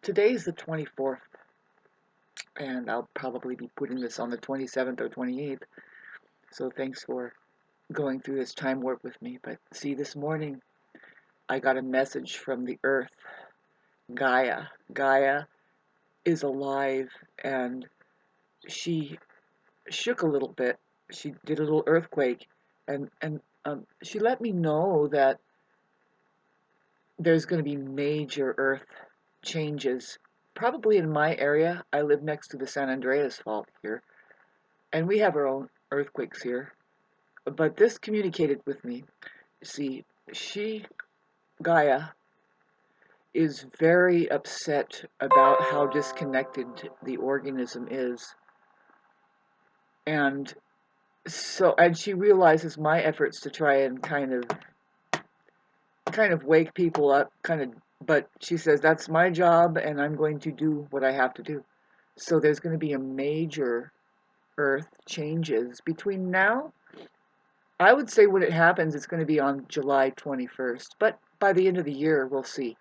Today's the 24th, and I'll probably be putting this on the 27th or 28th. So thanks for going through this time warp with me. But see, this morning I got a message from the Earth, gAiA. gAiA is alive, and she shook a little bit. She did a little earthquake, and she let me know that there's going to be major Earth changes. Probably in my area. I live next to the San Andreas Fault here, and we have our own earthquakes here. But this communicated with me. See, gAiA, is very upset about how disconnected the organism is. And and she realizes my efforts to try and kind of wake people up, but she says that's my job and I'm going to do what I have to do. So there's going to be a major Earth changes between now. I would say when it happens, it's going to be on July 21st. But by the end of the year, we'll see.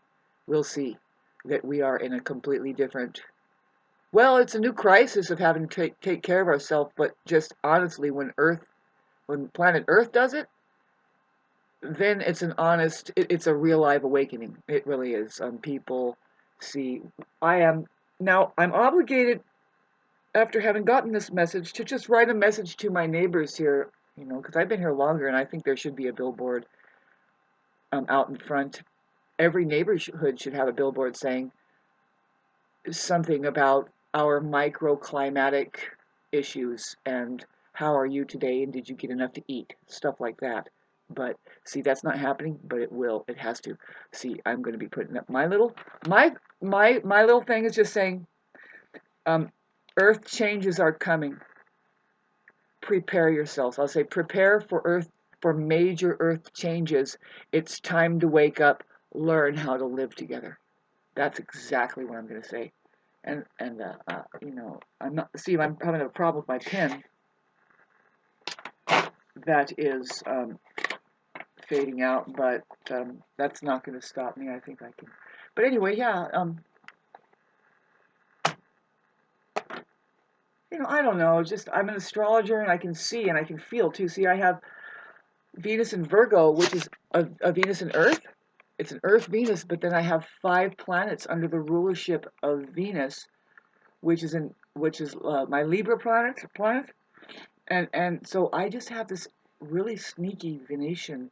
We'll see that we are in a completely different. Well, it's a new crisis of having to take care of ourselves. But just honestly, when planet Earth does it, then it's it's a real live awakening. It really is. People see. I'm obligated after having gotten this message to just write a message to my neighbors here, because I've been here longer and I think there should be a billboard out in front. Every neighborhood should have a billboard saying something about our microclimatic issues and how are you today and did you get enough to eat, stuff like that. But see, that's not happening, but it will. It has to. See, I'm going to be putting up my little thing is just saying, um, Earth changes are coming. Prepare yourselves. I'll say prepare for major Earth changes. It's time to wake up, learn how to live together. That's exactly what I'm going to say. I'm not. See, I'm having a problem with my pen. That is fading out, but that's not going to stop me. I think I can. But anyway, yeah. I don't know. Just I'm an astrologer, and I can see and I can feel too. See, I have Venus in Virgo, which is a Venus in Earth. It's an Earth Venus, but then I have 5 planets under the rulership of Venus, which is my Libra planet, and so I just have this really sneaky Venetian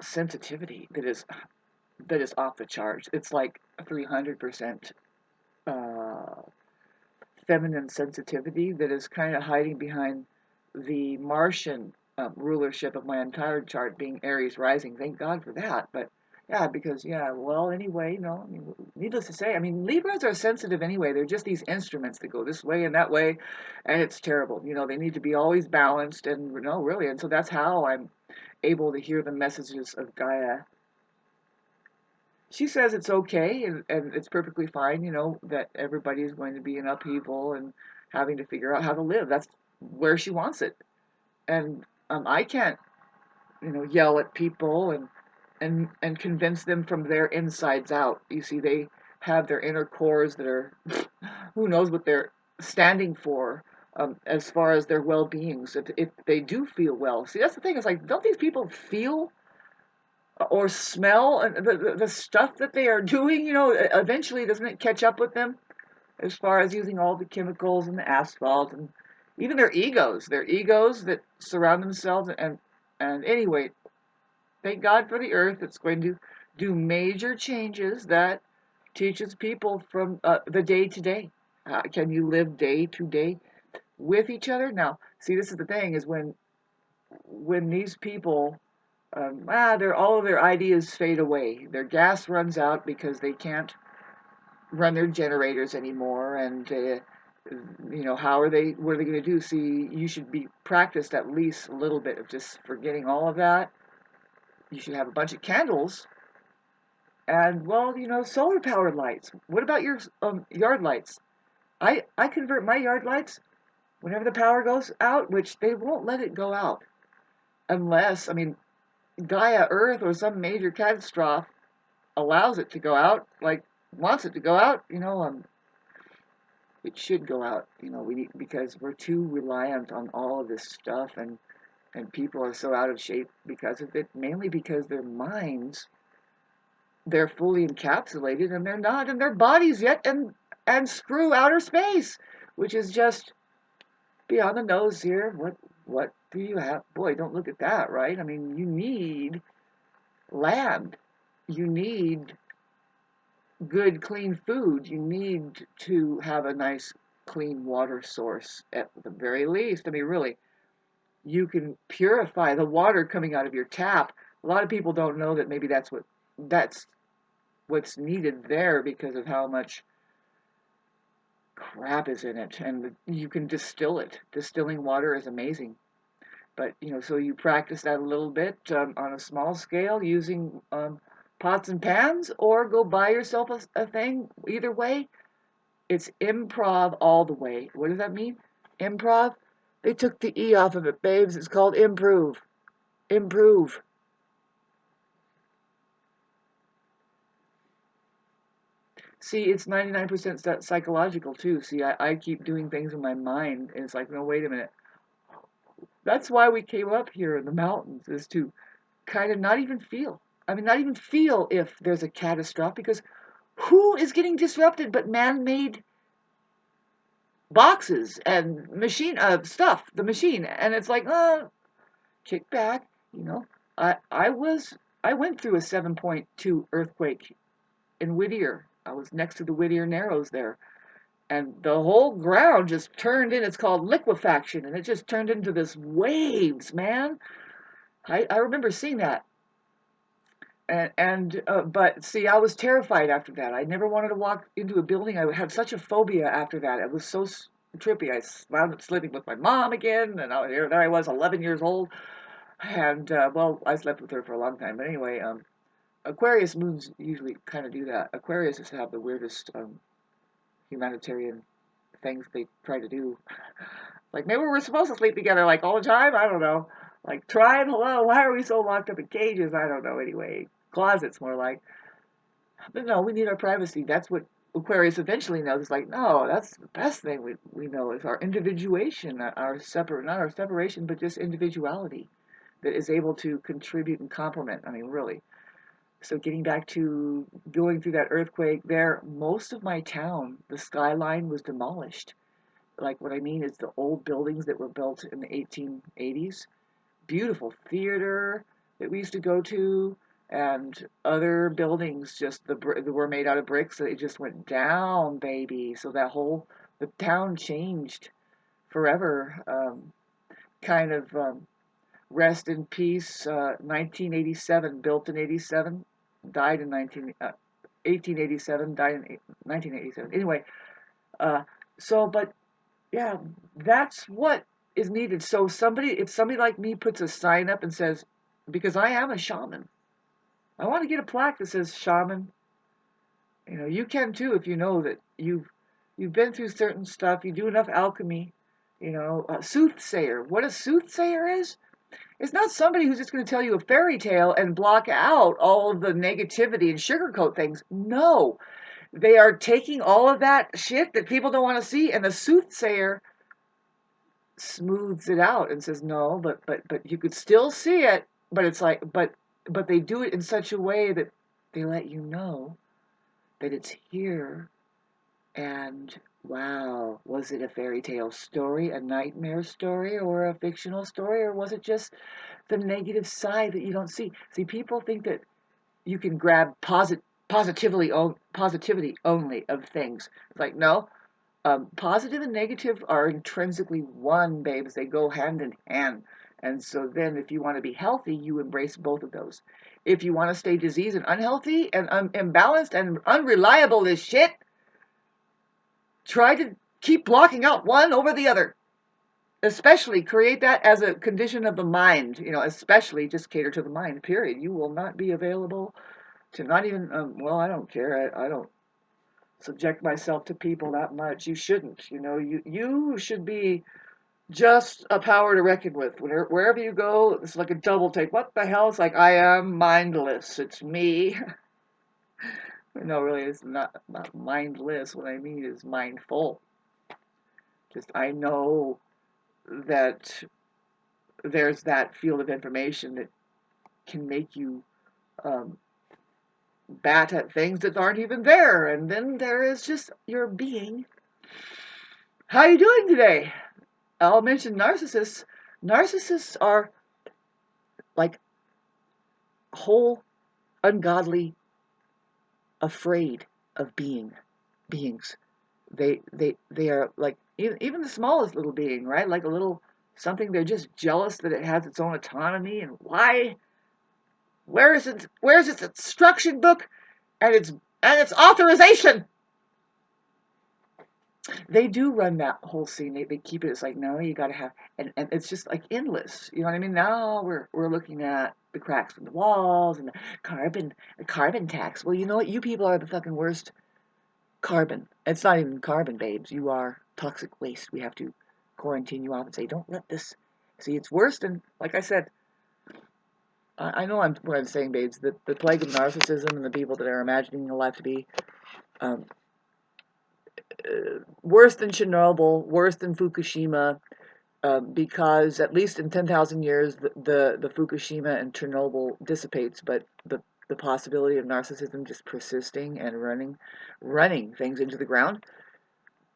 sensitivity that is off the charts. It's like 300% uh, feminine sensitivity that is kind of hiding behind the Martian rulership of my entire chart being Aries rising. Thank God for that. But yeah, because well, anyway, I mean, needless to say, I mean, Libras are sensitive anyway. They're just these instruments that go this way and that way, and it's terrible. They need to be always balanced, and no, really, and so that's how I'm able to hear the messages of gAiA. She says it's okay and it's perfectly fine, that everybody is going to be in upheaval and having to figure out how to live. That's where she wants it. And I can't, yell at people and convince them from their insides out. You see, they have their inner cores that are, who knows what they're standing for. As far as their well-beings, if they do feel well. See, that's the thing. It's like, don't these people feel or smell the stuff that they are doing? Eventually, doesn't it catch up with them as far as using all the chemicals and the asphalt and even their egos that surround themselves and anyway, thank God for the earth. It's going to do major changes that teaches people from the day to day. Can you live day to day with each other? Now, see, this is the thing: is when these people all of their ideas fade away. Their gas runs out because they can't run their generators anymore, and how are they? What are they going to do? See, you should be practiced at least a little bit of just forgetting all of that. You should have a bunch of candles, and well, solar powered lights. What about your yard lights? I convert my yard lights whenever the power goes out, which they won't let it go out unless, I mean, gAiA Earth or some major catastrophe allows it to go out, like wants it to go out, it should go out. We need, because we're too reliant on all of this stuff, and people are so out of shape because of it, mainly because their minds, they're fully encapsulated and they're not in their bodies yet, and screw outer space, which is just beyond the nose here. What do you have? Boy, don't look at that, right? I mean, you need land. You need good, clean food. You need to have a nice, clean water source at the very least. I mean, really, you can purify the water coming out of your tap. A lot of people don't know that maybe that's what's needed there because of how much crap is in it, and you can distill it. Distilling water is amazing. But so you practice that a little bit on a small scale using pots and pans, or go buy yourself a thing. Either way, it's improv all the way. What does that mean? Improv? They took the E off of it, babes. It's called improve. Improve. See, it's 99% psychological too. See, I keep doing things in my mind, and it's like, no, wait a minute. That's why we came up here in the mountains, is to kind of not even feel. I mean, not even feel if there's a catastrophe, because who is getting disrupted but man-made boxes and machine stuff, the machine, and it's like, kick back. I went through a 7.2 earthquake in Whittier. I was next to the Whittier Narrows there, and the whole ground just turned in. It's called liquefaction, and it just turned into this waves, man. I remember seeing that. But see, I was terrified after that. I never wanted to walk into a building. I had such a phobia after that. It was so trippy. I wound up sleeping with my mom again, and there I was, 11 years old. And well, I slept with her for a long time. But anyway, Aquarius moons usually kind of do that. Aquarius just have the weirdest humanitarian things they try to do. Like, maybe we're supposed to sleep together like all the time. I don't know. Like, trying, hello, why are we so locked up in cages? I don't know. Anyway, closets more like. But no, we need our privacy. That's what Aquarius eventually knows. It's like, no, that's the best thing we know is our individuation, our separate, not our separation, but just individuality that is able to contribute and complement. I mean, really. So getting back to going through that earthquake there, most of my town, the skyline was demolished. Like, what I mean is the old buildings that were built in the 1880s, beautiful theater that we used to go to, and other buildings just that were made out of bricks. It just went down, baby. So the town changed forever. Kind of rest in peace. 1987, built in 87, died in 1887, died in 1987. Anyway, uh, but yeah, that's what is needed. So if somebody like me puts a sign up and says, because I am a shaman, I want to get a plaque that says shaman. You can too if you know that you've been through certain stuff. You do enough alchemy. A soothsayer. What a soothsayer is? It's not somebody who's just going to tell you a fairy tale and block out all of the negativity and sugarcoat things. No, they are taking all of that shit that people don't want to see, and the soothsayer smooths it out and says no, but you could still see it. But it's like, but they do it in such a way that they let you know that it's here. And wow, was it a fairy tale story, a nightmare story, or a fictional story, or was it just the negative side that you don't see? See, people think that you can grab positivity only of things. It's like, no, positive and negative are intrinsically one, babes. They go hand in hand. And so then, if you want to be healthy, you embrace both of those. If you want to stay diseased and unhealthy and imbalanced and unreliable as shit, try to keep blocking out one over the other. Especially create that as a condition of the mind. Especially just cater to the mind, period. You will not be available to not even, well, I don't care. I don't subject myself to people that much. You shouldn't. You should be just a power to reckon with. Wherever you go, it's like a double take. What the hell? It's like, I am mindless. It's me. No, really, it's not mindless. What I mean is mindful. Just I know that there's that field of information that can make you um, bat at things that aren't even there, and then there is just your being. How are you doing today? I'll mention narcissists. Narcissists are like whole, ungodly, afraid of beings. They are like even the smallest little being, right? Like a little something. They're just jealous that it has its own autonomy. And why? Where is it? Where's its instruction book and its authorization? They do run that whole scene. They keep it. It's like no, you got to have, and it's just like endless. You know what I mean? Now we're looking at the cracks in the walls and the carbon tax. Well, you know what? You people are the fucking worst. Carbon. It's not even carbon, babes. You are toxic waste. We have to quarantine you off and say, don't let this. See, it's worse than, like I said, I know what I'm saying, babes. The plague of narcissism and the people that are imagining a life to be um, worse than Chernobyl, worse than Fukushima, because at least in 10,000 years, the Fukushima and Chernobyl dissipates, but the possibility of narcissism just persisting and running things into the ground,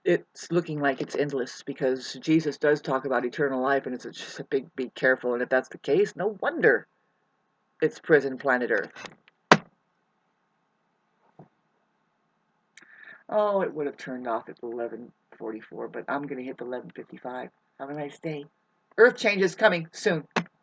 it's looking like it's endless because Jesus does talk about eternal life, and it's just a big be careful. And if that's the case, no wonder it's prison planet Earth. Oh, it would have turned off at 11:44, but I'm going to hit the 11:55. Have a nice day. Earth changes coming soon.